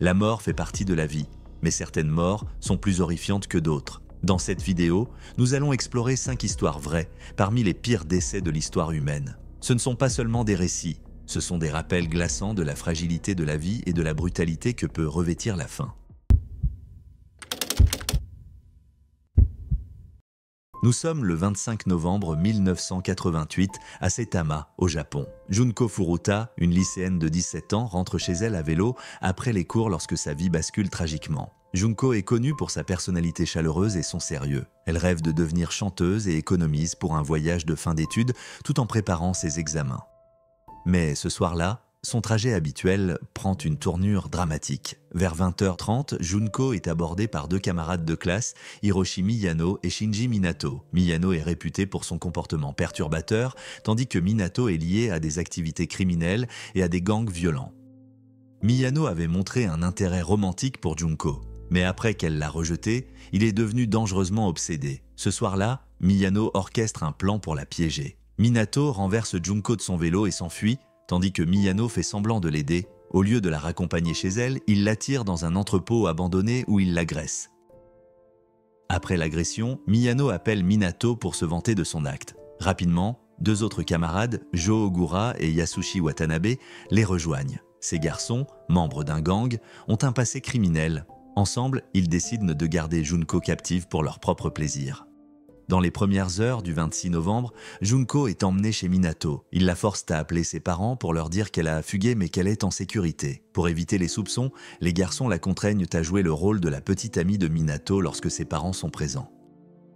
La mort fait partie de la vie, mais certaines morts sont plus horrifiantes que d'autres. Dans cette vidéo, nous allons explorer 5 histoires vraies parmi les pires décès de l'histoire humaine. Ce ne sont pas seulement des récits, ce sont des rappels glaçants de la fragilité de la vie et de la brutalité que peut revêtir la fin. Nous sommes le 25 novembre 1988 à Saitama, au Japon. Junko Furuta, une lycéenne de 17 ans, rentre chez elle à vélo après les cours lorsque sa vie bascule tragiquement. Junko est connue pour sa personnalité chaleureuse et son sérieux. Elle rêve de devenir chanteuse et économise pour un voyage de fin d'études tout en préparant ses examens. Mais ce soir-là, son trajet habituel prend une tournure dramatique. Vers 20h30, Junko est abordée par 2 camarades de classe, Hiroshi Miyano et Shinji Minato. Miyano est réputé pour son comportement perturbateur, tandis que Minato est lié à des activités criminelles et à des gangs violents. Miyano avait montré un intérêt romantique pour Junko, mais après qu'elle l'a rejeté, il est devenu dangereusement obsédé. Ce soir-là, Miyano orchestre un plan pour la piéger. Minato renverse Junko de son vélo et s'enfuit, tandis que Miyano fait semblant de l'aider. Au lieu de la raccompagner chez elle, il l'attire dans un entrepôt abandonné où il l'agresse. Après l'agression, Miyano appelle Minato pour se vanter de son acte. Rapidement, 2 autres camarades, Jo Ogura et Yasushi Watanabe, les rejoignent. Ces garçons, membres d'un gang, ont un passé criminel. Ensemble, ils décident de garder Junko captive pour leur propre plaisir. Dans les premières heures du 26 novembre, Junko est emmenée chez Minato. Il la force à appeler ses parents pour leur dire qu'elle a fugué mais qu'elle est en sécurité. Pour éviter les soupçons, les garçons la contraignent à jouer le rôle de la petite amie de Minato lorsque ses parents sont présents.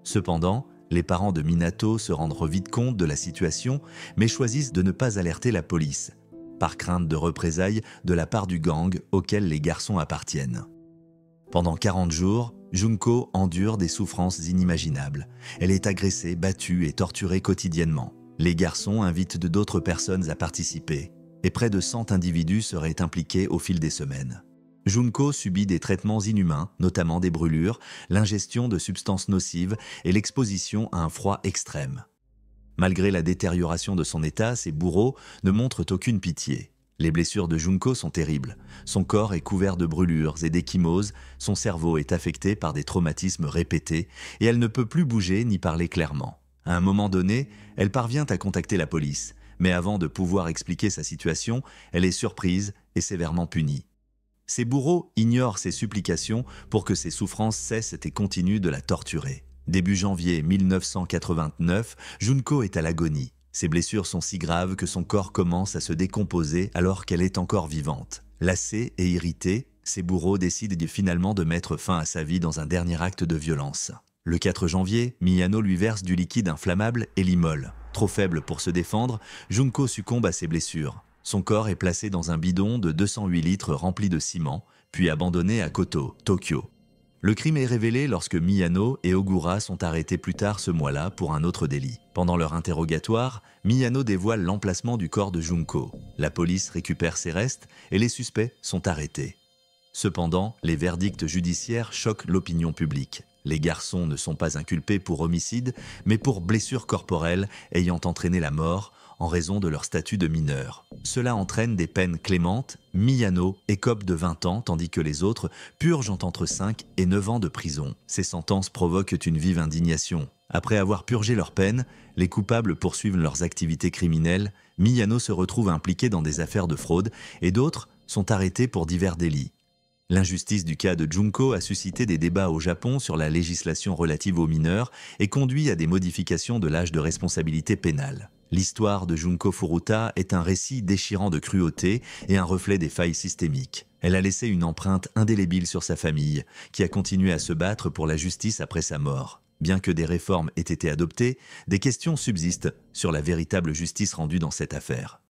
Cependant, les parents de Minato se rendent vite compte de la situation, mais choisissent de ne pas alerter la police, par crainte de représailles de la part du gang auquel les garçons appartiennent. Pendant 40 jours, Junko endure des souffrances inimaginables. Elle est agressée, battue et torturée quotidiennement. Les garçons invitent d'autres personnes à participer, et près de 100 individus seraient impliqués au fil des semaines. Junko subit des traitements inhumains, notamment des brûlures, l'ingestion de substances nocives et l'exposition à un froid extrême. Malgré la détérioration de son état, ses bourreaux ne montrent aucune pitié. Les blessures de Junko sont terribles. Son corps est couvert de brûlures et d'échymoses, son cerveau est affecté par des traumatismes répétés et elle ne peut plus bouger ni parler clairement. À un moment donné, elle parvient à contacter la police, mais avant de pouvoir expliquer sa situation, elle est surprise et sévèrement punie. Ses bourreaux ignorent ses supplications pour que ses souffrances cessent et continuent de la torturer. Début janvier 1989, Junko est à l'agonie. Ses blessures sont si graves que son corps commence à se décomposer alors qu'elle est encore vivante. Lassée et irritée, ses bourreaux décident finalement de mettre fin à sa vie dans un dernier acte de violence. Le 4 janvier, Miyano lui verse du liquide inflammable et l'immole. Trop faible pour se défendre, Junko succombe à ses blessures. Son corps est placé dans un bidon de 208 litres rempli de ciment, puis abandonné à Koto, Tokyo. Le crime est révélé lorsque Miyano et Ogura sont arrêtés plus tard ce mois-là pour un autre délit. Pendant leur interrogatoire, Miyano dévoile l'emplacement du corps de Junko. La police récupère ses restes et les suspects sont arrêtés. Cependant, les verdicts judiciaires choquent l'opinion publique. Les garçons ne sont pas inculpés pour homicide, mais pour blessures corporelles ayant entraîné la mort en raison de leur statut de mineur. Cela entraîne des peines clémentes. Miyano écope de 20 ans, tandis que les autres purgent entre 5 et 9 ans de prison. Ces sentences provoquent une vive indignation. Après avoir purgé leur peine, les coupables poursuivent leurs activités criminelles. Miyano se retrouve impliqué dans des affaires de fraude et d'autres sont arrêtés pour divers délits. L'injustice du cas de Junko a suscité des débats au Japon sur la législation relative aux mineurs et conduit à des modifications de l'âge de responsabilité pénale. L'histoire de Junko Furuta est un récit déchirant de cruauté et un reflet des failles systémiques. Elle a laissé une empreinte indélébile sur sa famille, qui a continué à se battre pour la justice après sa mort. Bien que des réformes aient été adoptées, des questions subsistent sur la véritable justice rendue dans cette affaire.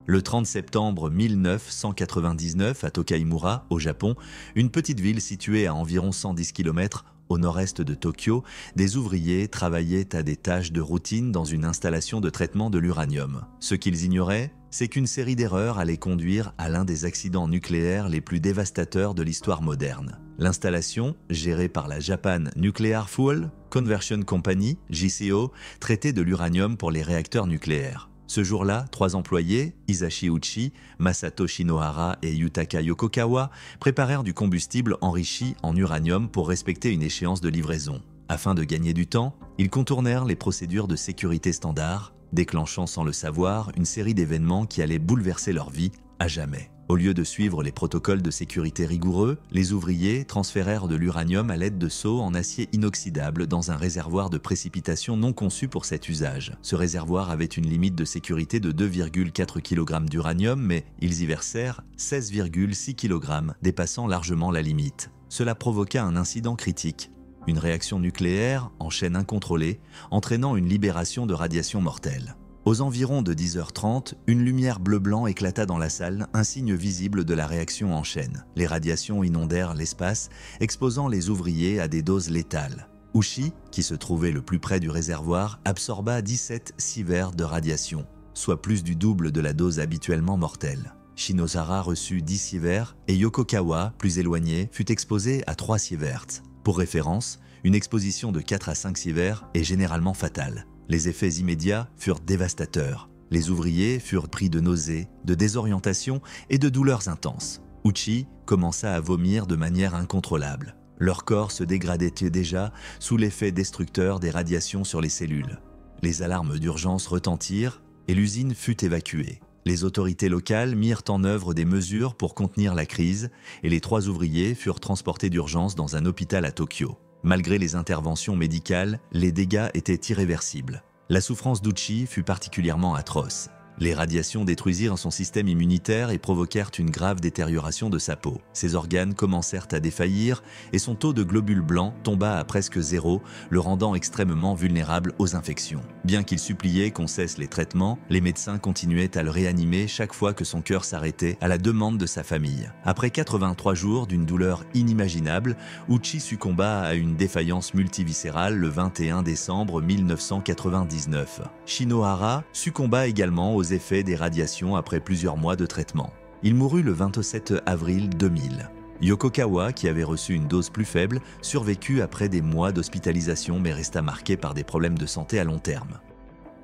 Le 30 septembre 1999, à Tokaimura, au Japon, une petite ville située à environ 110 km au nord-est de Tokyo, des ouvriers travaillaient à des tâches de routine dans une installation de traitement de l'uranium. Ce qu'ils ignoraient, c'est qu'une série d'erreurs allait conduire à l'un des accidents nucléaires les plus dévastateurs de l'histoire moderne. L'installation, gérée par la Japan Nuclear Fuel Conversion Company, JCO, traitait de l'uranium pour les réacteurs nucléaires. Ce jour-là, 3 employés, Hisashi Uchi, Masato Shinohara et Yutaka Yokokawa, préparèrent du combustible enrichi en uranium pour respecter une échéance de livraison. Afin de gagner du temps, ils contournèrent les procédures de sécurité standard, déclenchant sans le savoir une série d'événements qui allaient bouleverser leur vie à jamais. Au lieu de suivre les protocoles de sécurité rigoureux, les ouvriers transférèrent de l'uranium à l'aide de seaux en acier inoxydable dans un réservoir de précipitation non conçu pour cet usage. Ce réservoir avait une limite de sécurité de 2,4 kg d'uranium, mais ils y versèrent 16,6 kg, dépassant largement la limite. Cela provoqua un incident critique, une réaction nucléaire en chaîne incontrôlée, entraînant une libération de radiation mortelle. Aux environs de 10h30, une lumière bleu-blanc éclata dans la salle, un signe visible de la réaction en chaîne. Les radiations inondèrent l'espace, exposant les ouvriers à des doses létales. Uchi, qui se trouvait le plus près du réservoir, absorba 17 sieverts de radiation, soit plus du double de la dose habituellement mortelle. Shinohara reçut 10 sieverts et Yokokawa, plus éloigné, fut exposé à 3 sieverts. Pour référence, une exposition de 4 à 5 sieverts est généralement fatale. Les effets immédiats furent dévastateurs. Les ouvriers furent pris de nausées, de désorientation et de douleurs intenses. Uchi commença à vomir de manière incontrôlable. Leur corps se dégradait déjà sous l'effet destructeur des radiations sur les cellules. Les alarmes d'urgence retentirent et l'usine fut évacuée. Les autorités locales mirent en œuvre des mesures pour contenir la crise et les 3 ouvriers furent transportés d'urgence dans un hôpital à Tokyo. Malgré les interventions médicales, les dégâts étaient irréversibles. La souffrance d'Uchi fut particulièrement atroce. Les radiations détruisirent son système immunitaire et provoquèrent une grave détérioration de sa peau. Ses organes commencèrent à défaillir et son taux de globules blancs tomba à presque 0, le rendant extrêmement vulnérable aux infections. Bien qu'il suppliait qu'on cesse les traitements, les médecins continuaient à le réanimer chaque fois que son cœur s'arrêtait à la demande de sa famille. Après 83 jours d'une douleur inimaginable, Uchi succomba à une défaillance multiviscérale le 21 décembre 1999. Shinohara succomba également aux effets des radiations après plusieurs mois de traitement. Il mourut le 27 avril 2000. Yokokawa, qui avait reçu une dose plus faible, survécut après des mois d'hospitalisation mais resta marqué par des problèmes de santé à long terme.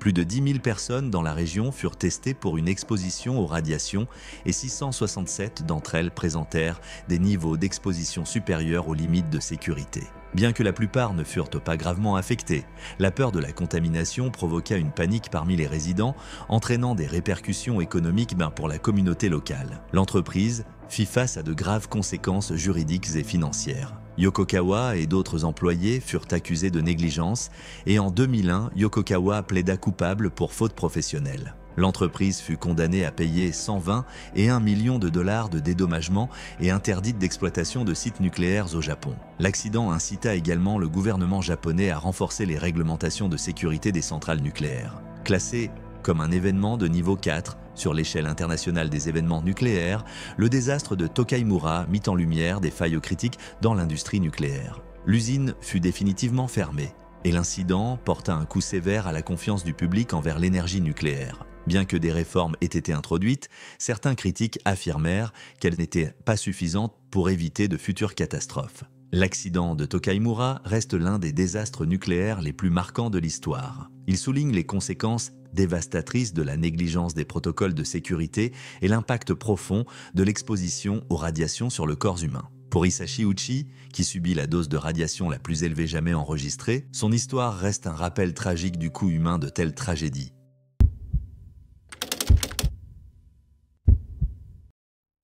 Plus de 10 000 personnes dans la région furent testées pour une exposition aux radiations et 667 d'entre elles présentèrent des niveaux d'exposition supérieurs aux limites de sécurité. Bien que la plupart ne furent pas gravement affectés, la peur de la contamination provoqua une panique parmi les résidents, entraînant des répercussions économiques pour la communauté locale. L'entreprise fit face à de graves conséquences juridiques et financières. Yokokawa et d'autres employés furent accusés de négligence et en 2001, Yokokawa plaida coupable pour faute professionnelle. L'entreprise fut condamnée à payer 120 et 1 million de dollars de dédommagement et interdite d'exploitation de sites nucléaires au Japon. L'accident incita également le gouvernement japonais à renforcer les réglementations de sécurité des centrales nucléaires. Classé comme un événement de niveau 4 sur l'échelle internationale des événements nucléaires, le désastre de Tokaimura mit en lumière des failles critiques dans l'industrie nucléaire. L'usine fut définitivement fermée et l'incident porta un coup sévère à la confiance du public envers l'énergie nucléaire. Bien que des réformes aient été introduites, certains critiques affirmèrent qu'elles n'étaient pas suffisantes pour éviter de futures catastrophes. L'accident de Tokaimura reste l'un des désastres nucléaires les plus marquants de l'histoire. Il souligne les conséquences dévastatrices de la négligence des protocoles de sécurité et l'impact profond de l'exposition aux radiations sur le corps humain. Pour Hisashi Uchi, qui subit la dose de radiation la plus élevée jamais enregistrée, son histoire reste un rappel tragique du coût humain de telles tragédies.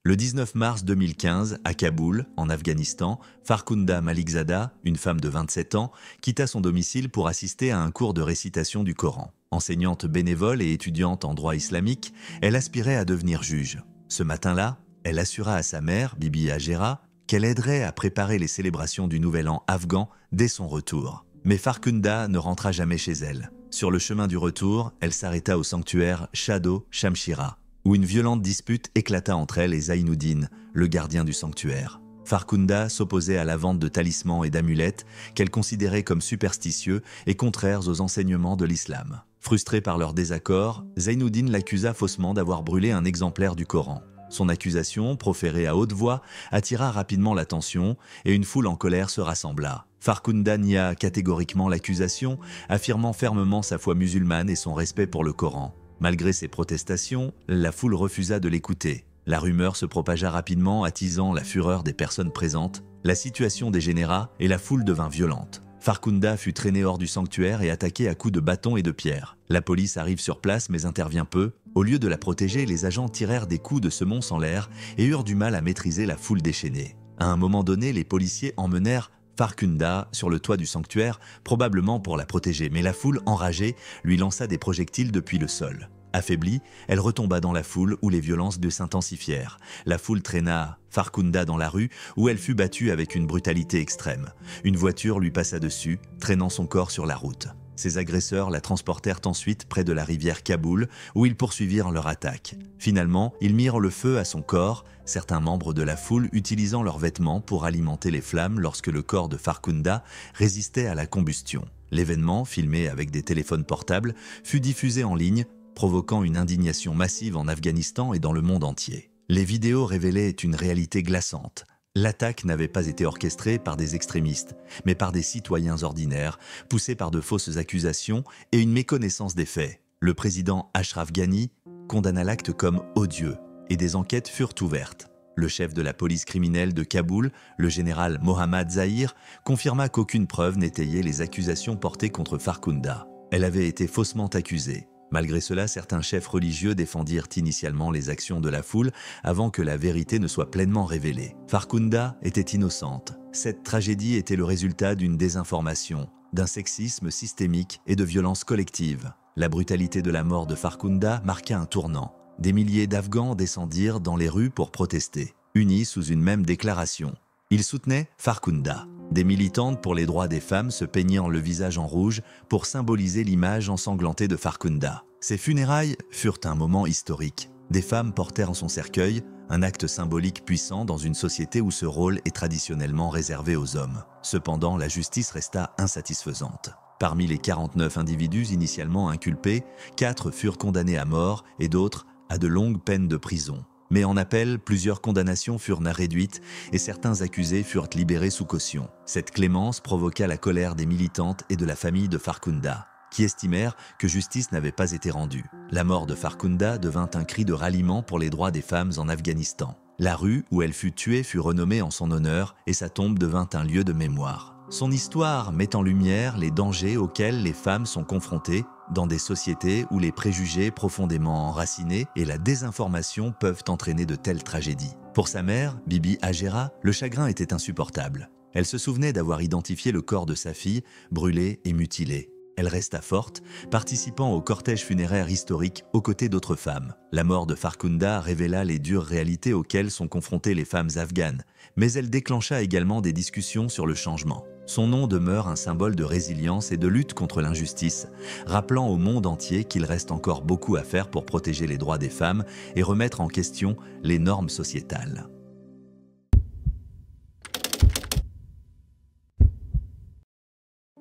Le 19 mars 2015, à Kaboul, en Afghanistan, Farkhunda Malikzada, une femme de 27 ans, quitta son domicile pour assister à un cours de récitation du Coran. Enseignante bénévole et étudiante en droit islamique, elle aspirait à devenir juge. Ce matin-là, elle assura à sa mère, Bibi Hajera, qu'elle aiderait à préparer les célébrations du Nouvel An afghan dès son retour. Mais Farkhunda ne rentra jamais chez elle. Sur le chemin du retour, elle s'arrêta au sanctuaire Shado Shamshira, où une violente dispute éclata entre elle et Zainuddin, le gardien du sanctuaire. Farkhunda s'opposait à la vente de talismans et d'amulettes qu'elle considérait comme superstitieux et contraires aux enseignements de l'islam. Frustré par leur désaccord, Zainuddin l'accusa faussement d'avoir brûlé un exemplaire du Coran. Son accusation, proférée à haute voix, attira rapidement l'attention et une foule en colère se rassembla. Farkhunda nia catégoriquement l'accusation, affirmant fermement sa foi musulmane et son respect pour le Coran. Malgré ses protestations, la foule refusa de l'écouter. La rumeur se propagea rapidement, attisant la fureur des personnes présentes. La situation dégénéra et la foule devint violente. Farkhunda fut traîné hors du sanctuaire et attaqué à coups de bâton et de pierre. La police arrive sur place mais intervient peu. Au lieu de la protéger, les agents tirèrent des coups de semonce en l'air et eurent du mal à maîtriser la foule déchaînée. À un moment donné, les policiers emmenèrent Farkhunda sur le toit du sanctuaire, probablement pour la protéger, mais la foule, enragée, lui lança des projectiles depuis le sol. Affaiblie, elle retomba dans la foule où les violences s'intensifièrent. La foule traîna Farkhunda dans la rue où elle fut battue avec une brutalité extrême. Une voiture lui passa dessus, traînant son corps sur la route. Ses agresseurs la transportèrent ensuite près de la rivière Kaboul où ils poursuivirent leur attaque. Finalement, ils mirent le feu à son corps, certains membres de la foule utilisant leurs vêtements pour alimenter les flammes lorsque le corps de Farkhunda résistait à la combustion. L'événement, filmé avec des téléphones portables, fut diffusé en ligne, provoquant une indignation massive en Afghanistan et dans le monde entier. Les vidéos révélaient une réalité glaçante. L'attaque n'avait pas été orchestrée par des extrémistes, mais par des citoyens ordinaires, poussés par de fausses accusations et une méconnaissance des faits. Le président Ashraf Ghani condamna l'acte comme odieux et des enquêtes furent ouvertes. Le chef de la police criminelle de Kaboul, le général Mohammad Zahir, confirma qu'aucune preuve n'étayait les accusations portées contre Farkhunda. Elle avait été faussement accusée. Malgré cela, certains chefs religieux défendirent initialement les actions de la foule avant que la vérité ne soit pleinement révélée. Farkhunda était innocente. Cette tragédie était le résultat d'une désinformation, d'un sexisme systémique et de violences collectives. La brutalité de la mort de Farkhunda marqua un tournant. Des milliers d'Afghans descendirent dans les rues pour protester, unis sous une même déclaration. Ils soutenaient Farkhunda. Des militantes pour les droits des femmes se peignirent le visage en rouge pour symboliser l'image ensanglantée de Farkhunda. Ces funérailles furent un moment historique. Des femmes portèrent son cercueil, un acte symbolique puissant dans une société où ce rôle est traditionnellement réservé aux hommes. Cependant, la justice resta insatisfaisante. Parmi les 49 individus initialement inculpés, 4 furent condamnés à mort et d'autres à de longues peines de prison. Mais en appel, plusieurs condamnations furent réduites et certains accusés furent libérés sous caution. Cette clémence provoqua la colère des militantes et de la famille de Farkhunda, qui estimèrent que justice n'avait pas été rendue. La mort de Farkhunda devint un cri de ralliement pour les droits des femmes en Afghanistan. La rue où elle fut tuée fut renommée en son honneur et sa tombe devint un lieu de mémoire. Son histoire met en lumière les dangers auxquels les femmes sont confrontées dans des sociétés où les préjugés profondément enracinés et la désinformation peuvent entraîner de telles tragédies. Pour sa mère, Bibi Hajera, le chagrin était insupportable. Elle se souvenait d'avoir identifié le corps de sa fille, brûlé et mutilé. Elle resta forte, participant au cortège funéraire historique aux côtés d'autres femmes. La mort de Farkhunda révéla les dures réalités auxquelles sont confrontées les femmes afghanes, mais elle déclencha également des discussions sur le changement. Son nom demeure un symbole de résilience et de lutte contre l'injustice, rappelant au monde entier qu'il reste encore beaucoup à faire pour protéger les droits des femmes et remettre en question les normes sociétales.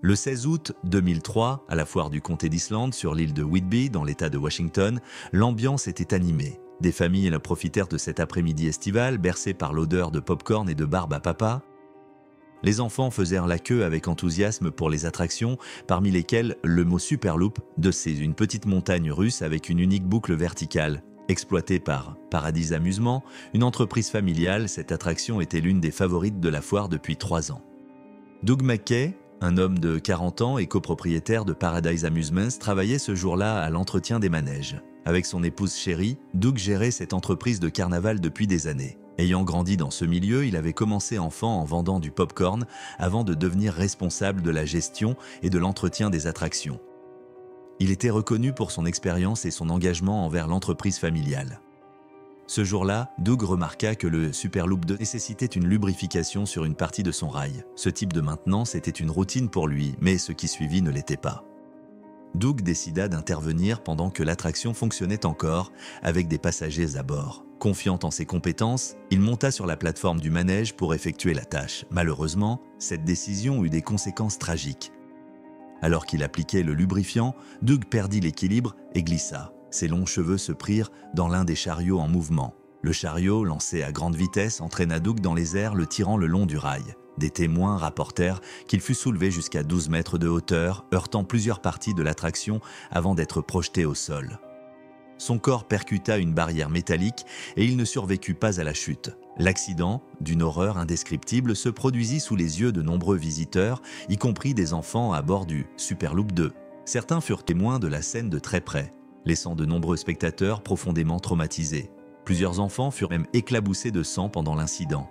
Le 16 août 2003, à la foire du comté d'Islande sur l'île de Whidbey, dans l'État de Washington, l'ambiance était animée. Des familles profitèrent de cet après-midi estival, bercées par l'odeur de pop-corn et de barbe à papa. Les enfants faisèrent la queue avec enthousiasme pour les attractions, parmi lesquelles le mot Superloop, c'est une petite montagne russe avec une unique boucle verticale. Exploitée par Paradis Amusement, une entreprise familiale, cette attraction était l'une des favorites de la foire depuis 3 ans. Doug McKay, un homme de 40 ans et copropriétaire de Paradise Amusements, travaillait ce jour-là à l'entretien des manèges. Avec son épouse Sherry, Doug gérait cette entreprise de carnaval depuis des années. Ayant grandi dans ce milieu, il avait commencé enfant en vendant du pop-corn avant de devenir responsable de la gestion et de l'entretien des attractions. Il était reconnu pour son expérience et son engagement envers l'entreprise familiale. Ce jour-là, Doug remarqua que le Superloop 2 nécessitait une lubrification sur une partie de son rail. Ce type de maintenance était une routine pour lui, mais ce qui suivit ne l'était pas. Doug décida d'intervenir pendant que l'attraction fonctionnait encore, avec des passagers à bord. Confiant en ses compétences, il monta sur la plateforme du manège pour effectuer la tâche. Malheureusement, cette décision eut des conséquences tragiques. Alors qu'il appliquait le lubrifiant, Doug perdit l'équilibre et glissa. Ses longs cheveux se prirent dans l'un des chariots en mouvement. Le chariot, lancé à grande vitesse, entraîna Doug dans les airs, le tirant le long du rail. Des témoins rapportèrent qu'il fut soulevé jusqu'à 12 mètres de hauteur, heurtant plusieurs parties de l'attraction avant d'être projeté au sol. Son corps percuta une barrière métallique et il ne survécut pas à la chute. L'accident, d'une horreur indescriptible, se produisit sous les yeux de nombreux visiteurs, y compris des enfants à bord du Superloop 2. Certains furent témoins de la scène de très près, laissant de nombreux spectateurs profondément traumatisés. Plusieurs enfants furent même éclaboussés de sang pendant l'incident.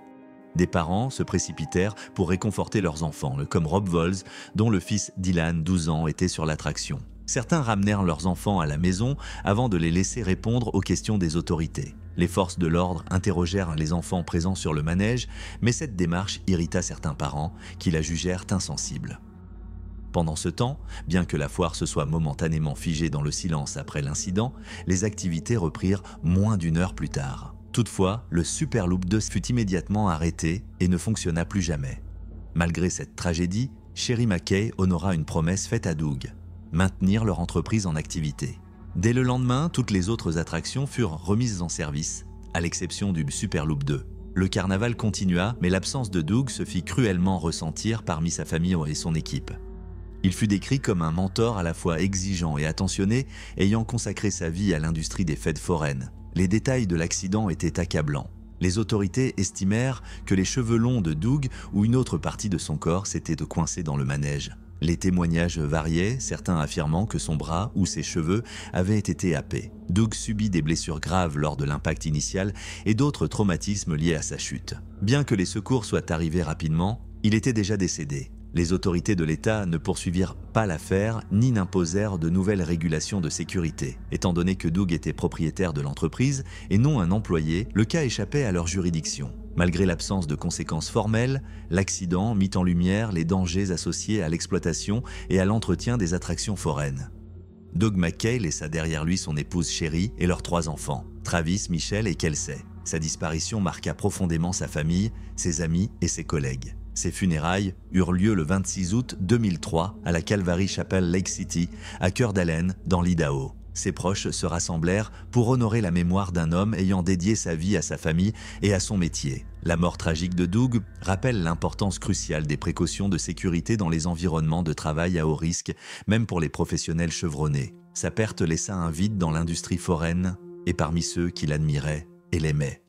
Des parents se précipitèrent pour réconforter leurs enfants, comme Rob Vols, dont le fils Dylan, 12 ans, était sur l'attraction. Certains ramenèrent leurs enfants à la maison avant de les laisser répondre aux questions des autorités. Les forces de l'ordre interrogèrent les enfants présents sur le manège, mais cette démarche irrita certains parents qui la jugèrent insensible. Pendant ce temps, bien que la foire se soit momentanément figée dans le silence après l'incident, les activités reprirent moins d'une heure plus tard. Toutefois, le Superloop 2 fut immédiatement arrêté et ne fonctionna plus jamais. Malgré cette tragédie, Sherry Mackay honora une promesse faite à Doug: maintenir leur entreprise en activité. Dès le lendemain, toutes les autres attractions furent remises en service, à l'exception du Superloop 2. Le carnaval continua, mais l'absence de Doug se fit cruellement ressentir parmi sa famille et son équipe. Il fut décrit comme un mentor à la fois exigeant et attentionné, ayant consacré sa vie à l'industrie des fêtes foraines. Les détails de l'accident étaient accablants. Les autorités estimèrent que les cheveux longs de Doug ou une autre partie de son corps s'étaient coincés dans le manège. Les témoignages variaient, certains affirmant que son bras ou ses cheveux avaient été happés. Doug subit des blessures graves lors de l'impact initial et d'autres traumatismes liés à sa chute. Bien que les secours soient arrivés rapidement, il était déjà décédé. Les autorités de l'État ne poursuivirent pas l'affaire ni n'imposèrent de nouvelles régulations de sécurité. Étant donné que Doug était propriétaire de l'entreprise et non un employé, le cas échappait à leur juridiction. Malgré l'absence de conséquences formelles, l'accident mit en lumière les dangers associés à l'exploitation et à l'entretien des attractions foraines. Doug Mackay laissa derrière lui son épouse Sherry et leurs 3 enfants, Travis, Michelle et Kelsey. Sa disparition marqua profondément sa famille, ses amis et ses collègues. Ses funérailles eurent lieu le 26 août 2003 à la Calvary Chapel Lake City, à Coeur d'Alene, dans l'Idaho. Ses proches se rassemblèrent pour honorer la mémoire d'un homme ayant dédié sa vie à sa famille et à son métier. La mort tragique de Doug rappelle l'importance cruciale des précautions de sécurité dans les environnements de travail à haut risque, même pour les professionnels chevronnés. Sa perte laissa un vide dans l'industrie foraine et parmi ceux qui l'admiraient et l'aimaient.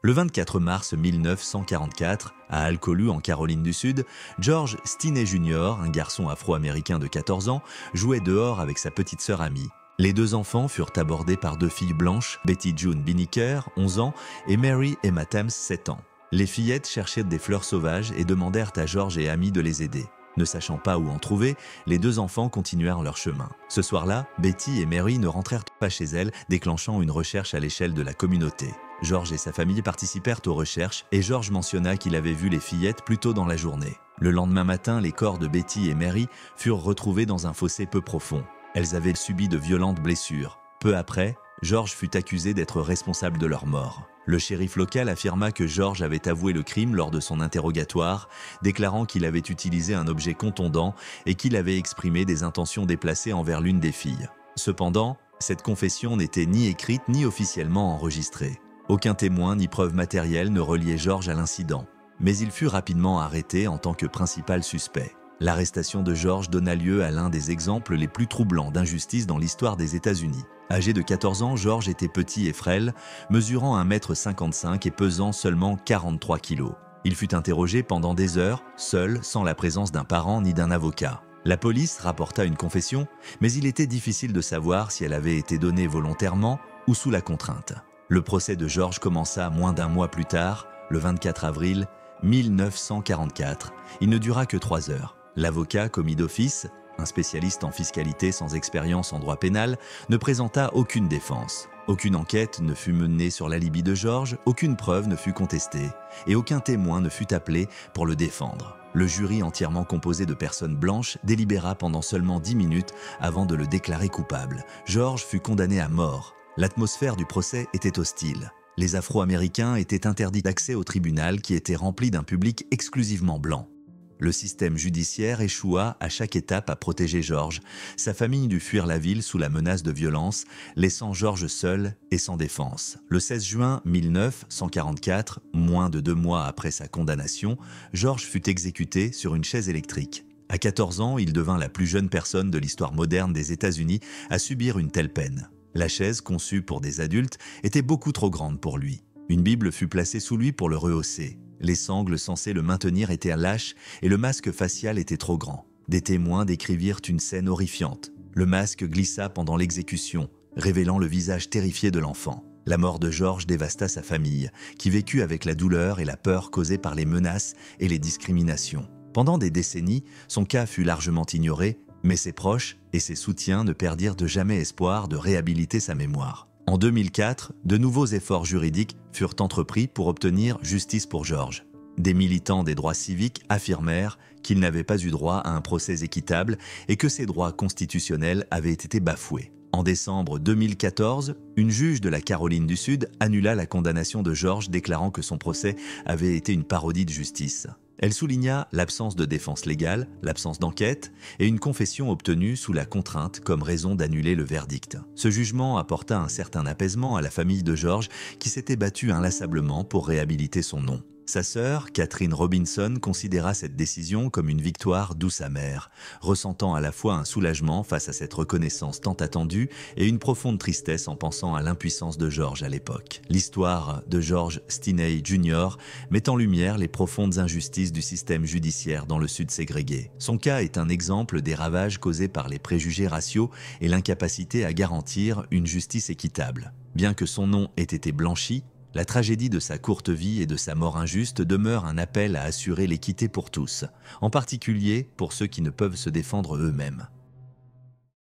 Le 24 mars 1944, à Alcolu en Caroline du Sud, George Stinney Jr., un garçon afro-américain de 14 ans, jouait dehors avec sa petite sœur amie. Les 2 enfants furent abordés par 2 filles blanches, Betty June Biniker, 11 ans, et Mary Emma Thames, 7 ans. Les fillettes cherchaient des fleurs sauvages et demandèrent à George et Amy de les aider. Ne sachant pas où en trouver, les 2 enfants continuèrent leur chemin. Ce soir-là, Betty et Mary ne rentrèrent pas chez elles, déclenchant une recherche à l'échelle de la communauté. George et sa famille participèrent aux recherches et George mentionna qu'il avait vu les fillettes plus tôt dans la journée. Le lendemain matin, les corps de Betty et Mary furent retrouvés dans un fossé peu profond. Elles avaient subi de violentes blessures. Peu après, George fut accusé d'être responsable de leur mort. Le shérif local affirma que George avait avoué le crime lors de son interrogatoire, déclarant qu'il avait utilisé un objet contondant et qu'il avait exprimé des intentions déplacées envers l'une des filles. Cependant, cette confession n'était ni écrite ni officiellement enregistrée. Aucun témoin ni preuve matérielle ne reliait George à l'incident. Mais il fut rapidement arrêté en tant que principal suspect. L'arrestation de George donna lieu à l'un des exemples les plus troublants d'injustice dans l'histoire des États-Unis. Âgé de 14 ans, George était petit et frêle, mesurant 1,55 m et pesant seulement 43 kg. Il fut interrogé pendant des heures, seul, sans la présence d'un parent ni d'un avocat. La police rapporta une confession, mais il était difficile de savoir si elle avait été donnée volontairement ou sous la contrainte. Le procès de George commença moins d'un mois plus tard, le 24 avril 1944. Il ne dura que 3 heures. L'avocat commis d'office, un spécialiste en fiscalité sans expérience en droit pénal, ne présenta aucune défense. Aucune enquête ne fut menée sur l'alibi de George, aucune preuve ne fut contestée, et aucun témoin ne fut appelé pour le défendre. Le jury entièrement composé de personnes blanches délibéra pendant seulement 10 minutes avant de le déclarer coupable. George fut condamné à mort. L'atmosphère du procès était hostile. Les Afro-Américains étaient interdits d'accès au tribunal qui était rempli d'un public exclusivement blanc. Le système judiciaire échoua à chaque étape à protéger George. Sa famille dut fuir la ville sous la menace de violence, laissant George seul et sans défense. Le 16 juin 1944, moins de 2 mois après sa condamnation, George fut exécuté sur une chaise électrique. À 14 ans, il devint la plus jeune personne de l'histoire moderne des États-Unis à subir une telle peine. La chaise, conçue pour des adultes, était beaucoup trop grande pour lui. Une Bible fut placée sous lui pour le rehausser. Les sangles censées le maintenir étaient lâches et le masque facial était trop grand. Des témoins décrivirent une scène horrifiante. Le masque glissa pendant l'exécution, révélant le visage terrifié de l'enfant. La mort de George dévasta sa famille, qui vécut avec la douleur et la peur causées par les menaces et les discriminations. Pendant des décennies, son cas fut largement ignoré, mais ses proches et ses soutiens ne perdirent de jamais espoir de réhabiliter sa mémoire. En 2004, de nouveaux efforts juridiques furent entrepris pour obtenir justice pour George. Des militants des droits civiques affirmèrent qu'il n'avait pas eu droit à un procès équitable et que ses droits constitutionnels avaient été bafoués. En décembre 2014, une juge de la Caroline du Sud annula la condamnation de George, déclarant que son procès avait été une parodie de justice. Elle souligna l'absence de défense légale, l'absence d'enquête et une confession obtenue sous la contrainte comme raison d'annuler le verdict. Ce jugement apporta un certain apaisement à la famille de George qui s'était battue inlassablement pour réhabiliter son nom. Sa sœur, Catherine Robinson, considéra cette décision comme une victoire douce amère, ressentant à la fois un soulagement face à cette reconnaissance tant attendue et une profonde tristesse en pensant à l'impuissance de George à l'époque. L'histoire de George Stinney Jr. met en lumière les profondes injustices du système judiciaire dans le Sud ségrégué. Son cas est un exemple des ravages causés par les préjugés raciaux et l'incapacité à garantir une justice équitable. Bien que son nom ait été blanchi, la tragédie de sa courte vie et de sa mort injuste demeure un appel à assurer l'équité pour tous, en particulier pour ceux qui ne peuvent se défendre eux-mêmes.